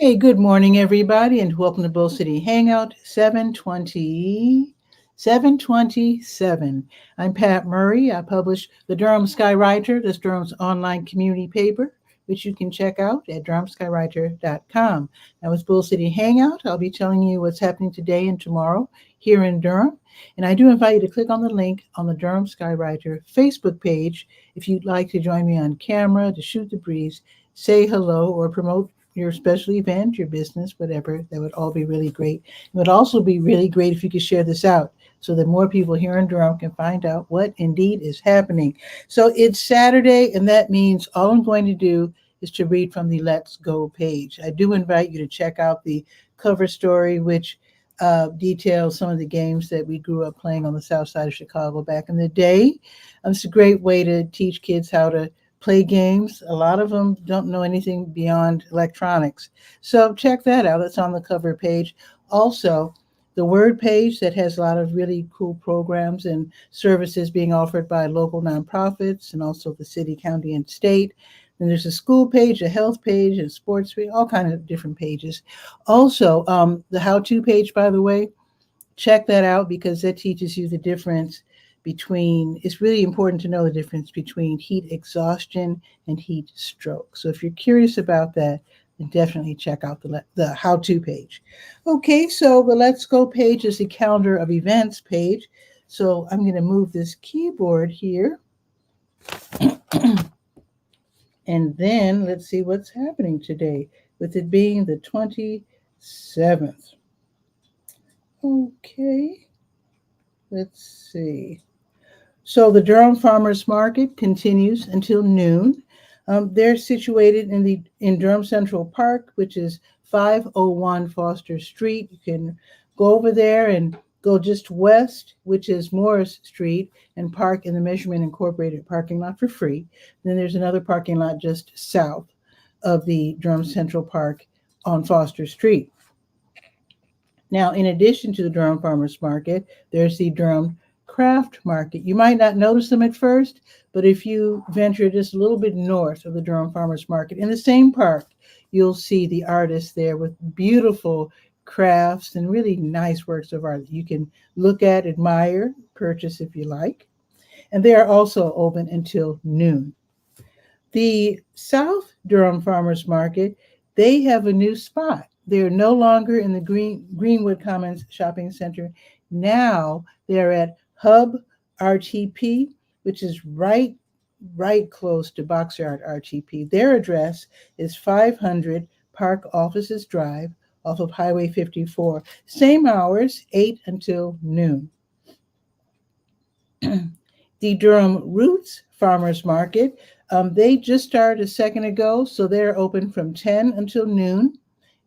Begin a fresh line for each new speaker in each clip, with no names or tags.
Hey, good morning, everybody, and welcome to Bull City Hangout 727. I'm Pat Murray. I publish the Durham Skywriter, this Durham's online community paper, which you can check out at durhamskywriter.com. Now, with Bull City Hangout, I'll be telling you what's happening today and tomorrow here in Durham. And I do invite you to click on the link on the Durham Skywriter Facebook page if you'd like to join me on camera to shoot the breeze, say hello, or promote your special event, your business, whatever. That would all be really great. It would also be really great if you could share this out so that more people here in Durham can find out what indeed is happening. So it's Saturday, and that means all I'm going to do is to read from the Let's Go page. I do invite you to check out the cover story, which details some of the games that we grew up playing on the south side of Chicago back in the day. It's a great way to teach kids how to play games. A lot of them don't know anything beyond electronics. So check that out. It's on the cover page. Also, the Word page that has a lot of really cool programs and services being offered by local nonprofits and also the city, county, and state. And there's a school page, a health page, and sports page, all kinds of different pages. Also, the how-to page, by the way, check that out because that teaches you the difference between, it's really important to know the difference between heat exhaustion and heat stroke. So if you're curious about that, then definitely check out the how-to page. Okay, so the Let's Go page is the calendar of events page. So I'm going to move this keyboard here. And then let's see what's happening today, with it being the 27th. Okay, let's see. So the Durham Farmers Market continues until noon. They're situated in Durham Central Park, which is 501 Foster Street. You can go over there and go just west, which is Morris Street, and park in the Measurement Incorporated parking lot for free. Then there's another parking lot just south of the Durham Central Park on Foster Street. Now, in addition to the Durham Farmers Market, there's the Durham Craft Market. You might not notice them at first, but if you venture just a little bit north of the Durham Farmers Market, in the same park, you'll see the artists there with beautiful crafts and really nice works of art that you can look at, admire, purchase if you like. And they are also open until noon. The South Durham Farmers Market, they have a new spot. They're no longer in the Greenwood Commons Shopping Center. Now they're at Hub RTP, which is right close to Boxyard RTP. Their address is 500 Park Offices Drive off of Highway 54. Same hours, 8 until noon. The Durham Roots Farmers Market, they just started a second ago, so they're open from 10 until noon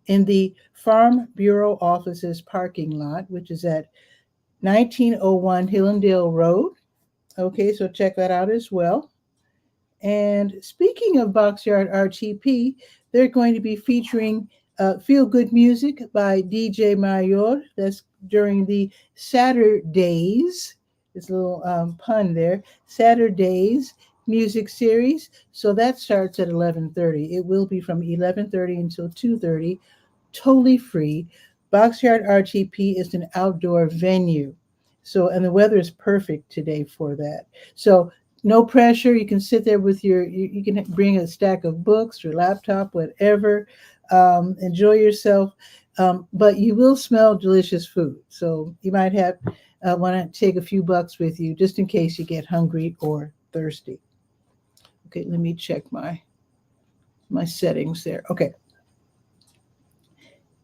in the Farm Bureau Offices parking lot, which is at 1901 Hillendale Road. Okay, so check that out as well. And speaking of Boxyard RTP, they're going to be featuring Feel Good Music by DJ Mayor. That's during the Saturdays. It's a little pun there. Saturdays music series. So that starts at 11:30. It will be from 11:30 until 2:30, totally free. Boxyard RTP is an outdoor venue. So, and the weather is perfect today for that. So no pressure. You can sit there with you can bring a stack of books, your laptop, whatever. Enjoy yourself. But you will smell delicious food. So you might have want to take a few bucks with you just in case you get hungry or thirsty. Okay, let me check my settings there. Okay.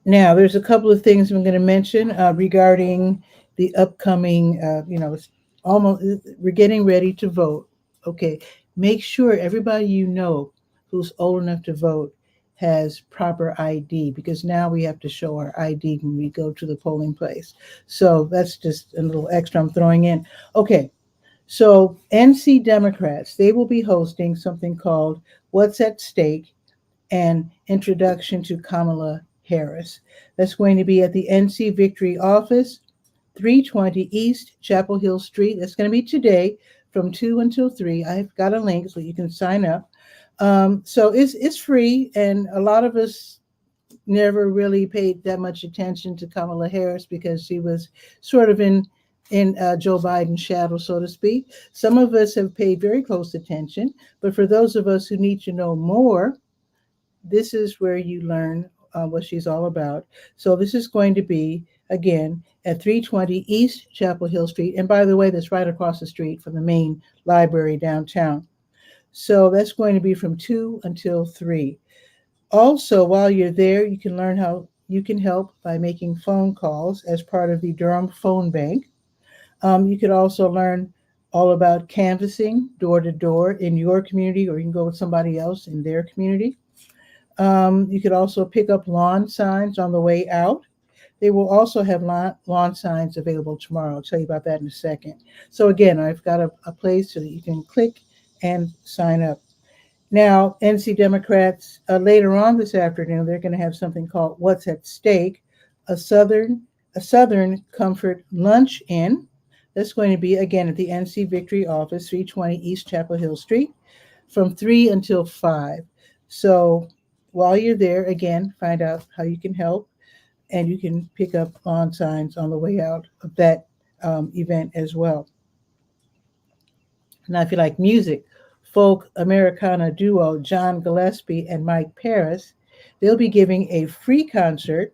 Now, there's a couple of things I'm going to mention regarding the upcoming, it's almost, we're getting ready to vote. Okay, make sure everybody you know who's old enough to vote has proper ID, because now we have to show our ID when we go to the polling place. So that's just a little extra I'm throwing in. Okay, so NC Democrats, they will be hosting something called What's at Stake, an Introduction to Kamala Harris. That's going to be at the NC Victory office, 320 East Chapel Hill Street. That's going to be today from 2 until 3. I've got a link so you can sign up. So it's free, and a lot of us never really paid that much attention to Kamala Harris because she was sort of in Joe Biden's shadow, so to speak. Some of us have paid very close attention, but for those of us who need to know more, this is where you learn what she's all about. So this is going to be, again, at 320 East Chapel Hill Street. And by the way, that's right across the street from the main library downtown. So that's going to be from 2 until 3. Also, while you're there, you can learn how you can help by making phone calls as part of the Durham Phone Bank. You could also learn all about canvassing door to door in your community, or you can go with somebody else in their community. You could also pick up lawn signs on the way out. They will also have lawn signs available tomorrow. I'll tell you about that in a second. So again, I've got a place so that you can click and sign up. Now, NC Democrats, later on this afternoon, they're going to have something called What's at Stake, a Southern Comfort Lunch-In. That's going to be, again, at the NC Victory office, 320 East Chapel Hill Street, from 3 until 5. So while you're there, again, find out how you can help, and you can pick up lawn signs on the way out of that event as well. Now, if you like music, folk Americana duo John Gillespie and Mike Paris, they'll be giving a free concert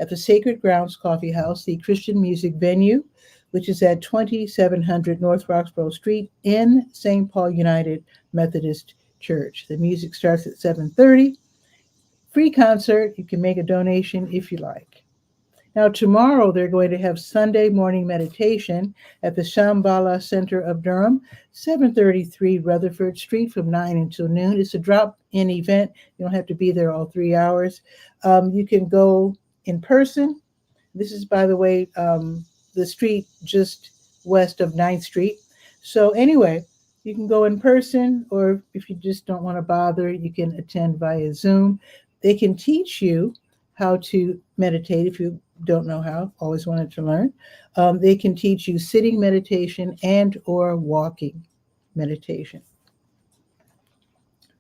at the Sacred Grounds Coffee House, the Christian music venue, which is at 2700 North Roxborough Street in St. Paul United Methodist Church. The music starts at 7:30. Free concert. You can make a donation if you like. Now, tomorrow they're going to have Sunday morning meditation at the Shambhala Center of Durham, 733 Rutherford Street from 9 until noon. It's a drop-in event. You don't have to be there all 3 hours. You can go in person. This is, by the way, the street just west of 9th Street. So anyway, you can go in person, or if you just don't want to bother, you can attend via Zoom. They can teach you how to meditate if you don't know how, always wanted to learn. They can teach you sitting meditation and or walking meditation.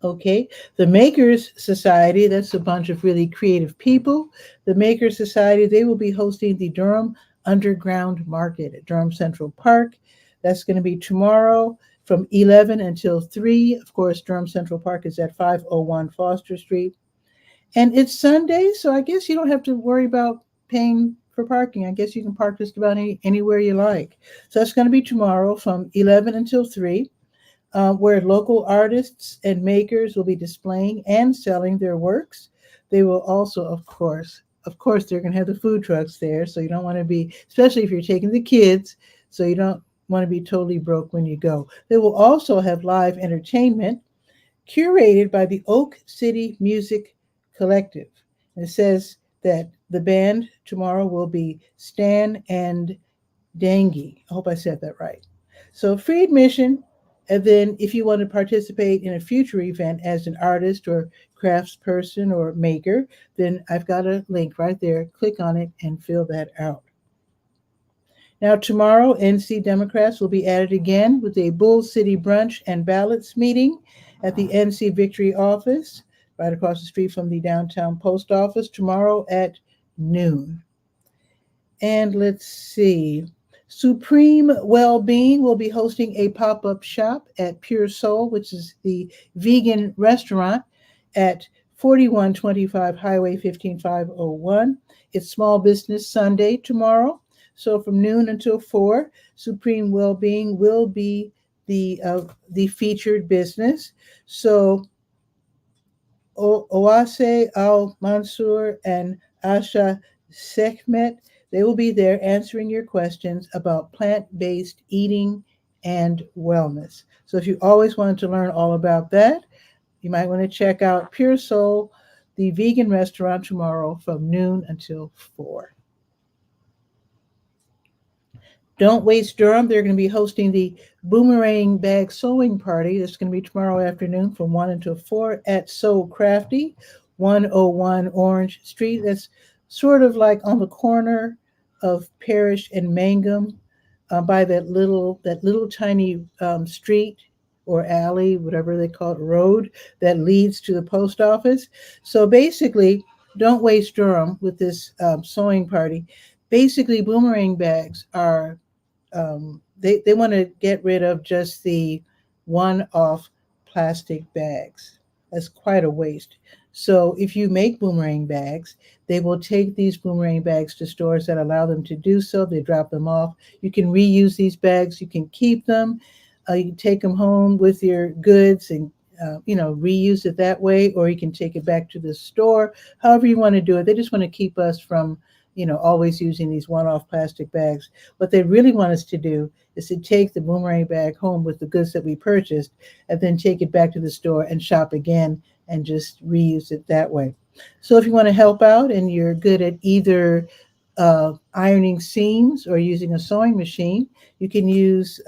Okay, the Makers Society, that's a bunch of really creative people. The Makers Society, they will be hosting the Durham Underground Market at Durham Central Park. That's going to be tomorrow from 11 until 3. Of course, Durham Central Park is at 501 Foster Street. And it's Sunday, so I guess you don't have to worry about paying for parking. I guess you can park just about anywhere you like. So that's going to be tomorrow from 11 until 3, where local artists and makers will be displaying and selling their works. They will also, of course, they're going to have the food trucks there, so you don't want to be, especially if you're taking the kids, so you don't want to be totally broke when you go. They will also have live entertainment curated by the Oak City Music Collective. And it says that the band tomorrow will be Stan and Dangy. I hope I said that right. So free admission. And then if you want to participate in a future event as an artist or craftsperson or maker, then I've got a link right there. Click on it and fill that out. Now tomorrow, NC Democrats will be at it again with a Bull City brunch and ballots meeting at the NC Victory office, right across the street from the downtown post office, tomorrow at noon. And let's see. Supreme Wellbeing will be hosting a pop-up shop at Pure Soul, which is the vegan restaurant at 4125 Highway 15501. It's Small Business Sunday tomorrow. So from noon until 4, Supreme Wellbeing will be the featured business. So Owase Al-Mansour and Asha Sekhmet, they will be there answering your questions about plant-based eating and wellness. So if you always wanted to learn all about that, you might want to check out Pure Soul, the vegan restaurant, tomorrow from noon until 4. Don't Waste Durham, they're going to be hosting the Boomerang Bag Sewing Party. That's going to be tomorrow afternoon from 1 until 4 at So Crafty, 101 Orange Street. That's sort of like on the corner of Parrish and Mangum, by that little tiny street or alley, whatever they call it, road that leads to the post office. So basically, Don't Waste Durham with this sewing party. Basically, boomerang bags are they want to get rid of just the one-off plastic bags. That's quite a waste. So if you make boomerang bags, they will take these boomerang bags to stores that allow them to do so. They drop them off. You can reuse these bags. You can keep them. You can take them home with your goods and reuse it that way, or you can take it back to the store. However you want to do it. They just want to keep us from always using these one-off plastic bags. What they really want us to do is to take the boomerang bag home with the goods that we purchased and then take it back to the store and shop again and just reuse it that way. So if you want to help out and you're good at either ironing seams or using a sewing machine, you can use,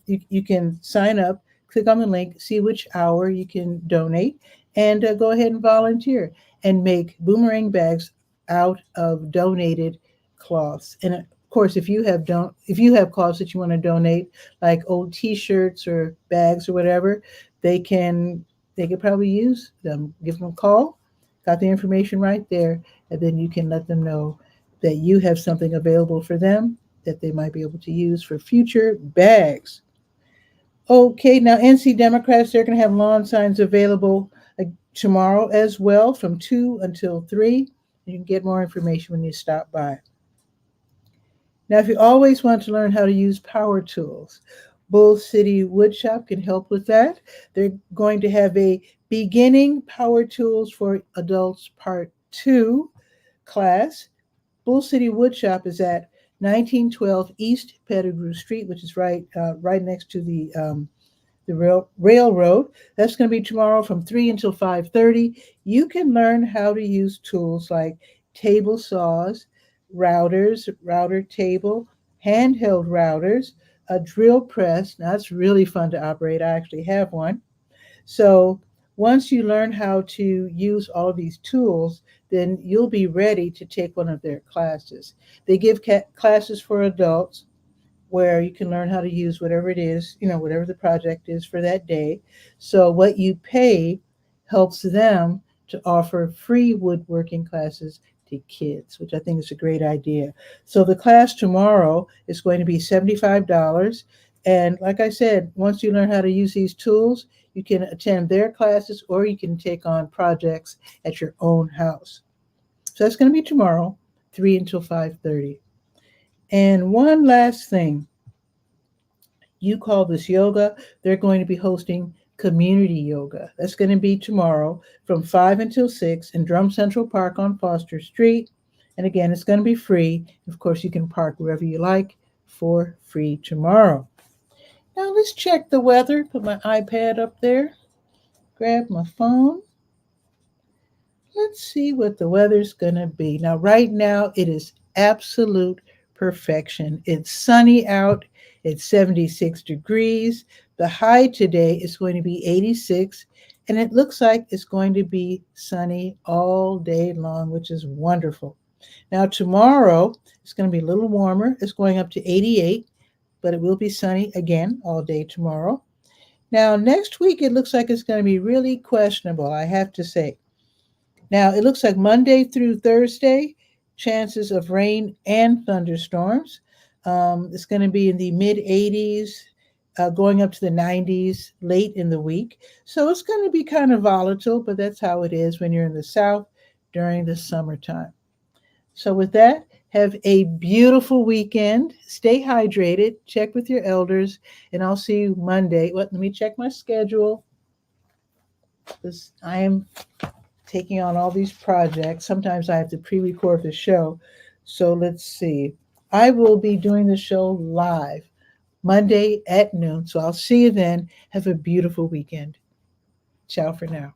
you can sign up, click on the link, see which hour you can donate, and go ahead and volunteer and make boomerang bags out of donated cloths. And of course, if you have cloths that you want to donate, like old T-shirts or bags or whatever, they could probably use them. Give them a call, got the information right there, and then you can let them know that you have something available for them that they might be able to use for future bags. Okay, now NC Democrats, they're going to have lawn signs available tomorrow as well from 2 until 3. You can get more information when you stop by. Now, if you always want to learn how to use power tools, Bull City Woodshop can help with that. They're going to have a Beginning Power Tools for Adults Part 2 class. Bull City Woodshop is at 1912 East Pettigrew Street, which is right next to the railroad. That's going to be tomorrow from 3 until 5:30. You can learn how to use tools like table saws, routers, router table, handheld routers, a drill press. Now, that's really fun to operate. I actually have one. So once you learn how to use all of these tools, then you'll be ready to take one of their classes. They give classes for adults where you can learn how to use whatever it is, whatever the project is for that day. So what you pay helps them to offer free woodworking classes to kids, which I think is a great idea. So the class tomorrow is going to be $75. And like I said, once you learn how to use these tools, you can attend their classes or you can take on projects at your own house. So that's going to be tomorrow, 3 until 5:30. And one last thing, You Call This Yoga, they're going to be hosting community yoga. That's going to be tomorrow from 5 until 6 in Drum Central Park on Foster Street. And again, it's going to be free. Of course, you can park wherever you like for free tomorrow. Now let's check the weather. Put my iPad up there. Grab my phone. Let's see what the weather's going to be. Now, right now, it is absolute perfection. It's sunny out. It's 76 degrees. The high today is going to be 86, and it looks like it's going to be sunny all day long, which is wonderful. Now, tomorrow, it's going to be a little warmer. It's going up to 88, but it will be sunny again all day tomorrow. Now, next week, it looks like it's going to be really questionable, I have to say. Now, it looks like Monday through Thursday, chances of rain and thunderstorms. It's going to be in the mid-80s, going up to the 90s late in the week. So it's going to be kind of volatile, but that's how it is when you're in the South during the summertime. So with that, have a beautiful weekend. Stay hydrated. Check with your elders, and I'll see you Monday. Let me check my schedule. I am taking on all these projects. Sometimes I have to pre-record the show. So let's see. I will be doing the show live Monday at noon. So I'll see you then. Have a beautiful weekend. Ciao for now.